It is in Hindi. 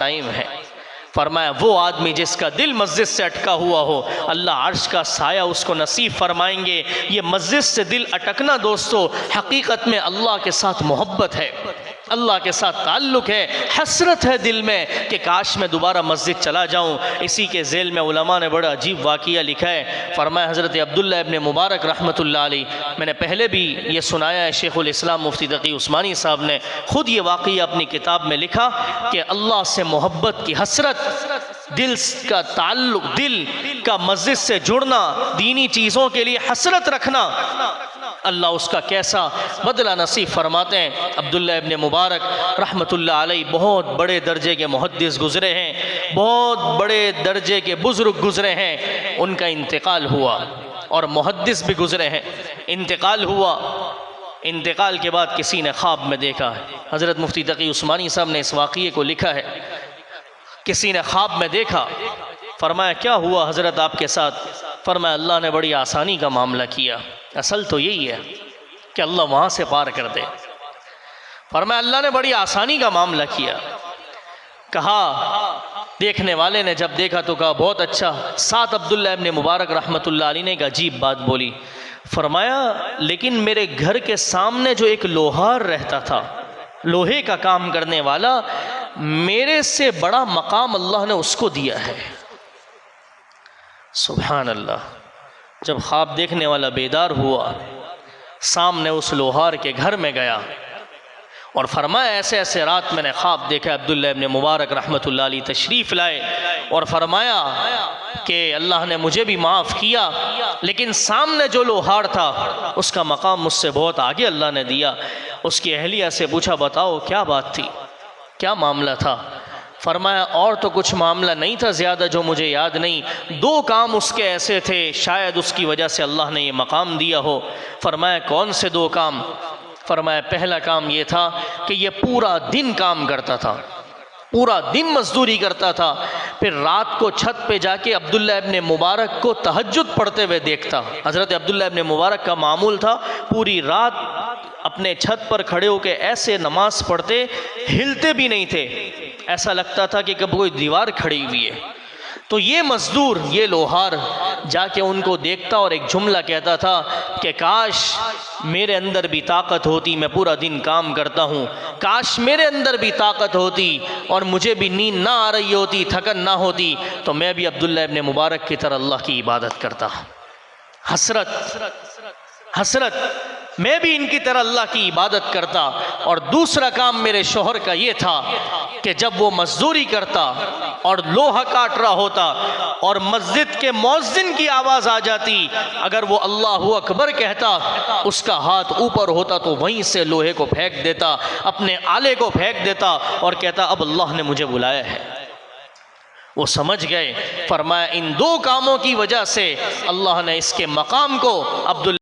टाइम है। फरमाया वो आदमी जिसका दिल मस्जिद से अटका हुआ हो, अल्लाह अर्श का साया उसको नसीब फरमाएंगे। ये मस्जिद से दिल अटकना दोस्तों हकीकत में अल्लाह के साथ मोहब्बत है, अल्लाह के साथ ताल्लुक़ है, हसरत है दिल में कि काश मैं दोबारा मस्जिद चला जाऊँ। इसी के ज़ेल में उलमा ने बड़ा अजीब वाक़िया लिखा है। फरमाया हज़रत अब्दुल्लाह इब्न मुबारक रहमतुल्लाह अलैह, मैंने पहले भी ये सुनाया है, शेखुल इस्लाम मुफ्ती तक़ी उस्मानी साहब ने ख़ुद ये वाक़िया अपनी किताब में लिखा कि अल्लाह से मोहब्बत की हसरत, दिल का ताल्लुक़, दिल का मस्जिद से जुड़ना, दीनी चीज़ों के लिए हसरत रखना, अल्लाह उसका कैसा बदला नसीब फरमाते हैं। अब्दुल्लाह इब्न मुबारक रहमतुल्लाह अलैह बहुत बड़े दर्जे के मुहद्दिस गुज़रे हैं, बहुत बड़े दर्जे के बुज़ुर्ग गुज़रे हैं। उनका इंतकाल हुआ और मुहद्दिस भी गुज़रे हैं। इंतकाल हुआ, इंतकाल के बाद किसी ने ख्वाब में देखा है। हज़रत मुफ्ती तक़ी उस्मानी साहब ने इस वाक़िए को लिखा है। किसी ने ख्वाब में देखा, फरमाया क्या हुआ हज़रत आपके साथ? फरमाया अल्लाह ने बड़ी आसानी का मामला किया। असल तो यही है कि अल्लाह वहाँ से पार कर दे। फरमाया अल्लाह ने बड़ी आसानी का मामला किया। कहा, देखने वाले ने जब देखा तो कहा बहुत अच्छा। साथ अब्दुल्लाह इब्न मुबारक रहमतुल्लाह अलैह ने एक अजीब बात बोली। फरमाया लेकिन मेरे घर के सामने जो एक लोहार रहता था, लोहे का काम करने वाला, मेरे से बड़ा मकाम अल्लाह ने उसको दिया है। सुभान अल्लाह। जब ख्वाब देखने वाला बेदार हुआ, सामने उस लोहार के घर में गया और फरमाया ऐसे ऐसे रात मैंने ख्वाब देखा। अब्दुल्लाह इब्न मुबारक रहमतुल्लाह अलैह तशरीफ़ लाए और फरमाया कि अल्लाह ने मुझे भी माफ़ किया, लेकिन सामने जो लोहार था उसका मकाम मुझसे बहुत आगे अल्लाह ने दिया। उसकी अहलिया से पूछा बताओ क्या बात थी, क्या मामला था? फरमाया और तो कुछ मामला नहीं था ज़्यादा जो मुझे याद नहीं, दो काम उसके ऐसे थे शायद उसकी वजह से अल्लाह ने ये मकाम दिया हो। फरमाया कौन से दो काम? फरमाया पहला काम ये था कि ये पूरा दिन काम करता था, पूरा दिन मजदूरी करता था, फिर रात को छत पे जाके अब्दुल्लाह इब्न मुबारक को तहज्जुद पढ़ते हुए देखता। हज़रत अब्दुल्लाह इब्न मुबारक का मामूल था पूरी रात अपने छत पर खड़े होकर ऐसे नमाज पढ़ते, हिलते भी नहीं थे, ऐसा लगता था कि कब कोई दीवार खड़ी हुई है। तो ये मजदूर, ये लोहार जाके उनको देखता और एक जुमला कहता था कि काश मेरे अंदर भी ताकत होती, मैं पूरा दिन काम करता हूँ, काश मेरे अंदर भी ताकत होती और मुझे भी नींद ना आ रही होती, थकन ना होती, तो मैं भी अब्दुल्लाह इब्न मुबारक की तरह अल्लाह की इबादत करता। हसरत, हसरत, मैं भी इनकी तरह अल्लाह की इबादत करता। और दूसरा काम मेरे शोहर का ये था कि जब वो मजदूरी करता और लोहा काट रहा होता और मस्जिद के मौज़िन की आवाज़ आ जाती, अगर वो अल्लाहु अकबर कहता, उसका हाथ ऊपर होता तो वहीं से लोहे को फेंक देता, अपने आले को फेंक देता और कहता अब अल्लाह ने मुझे बुलाया है। वो समझ गए। फरमाया इन दो कामों की वजह से अल्लाह ने इसके मकाम को अब्दुल्ला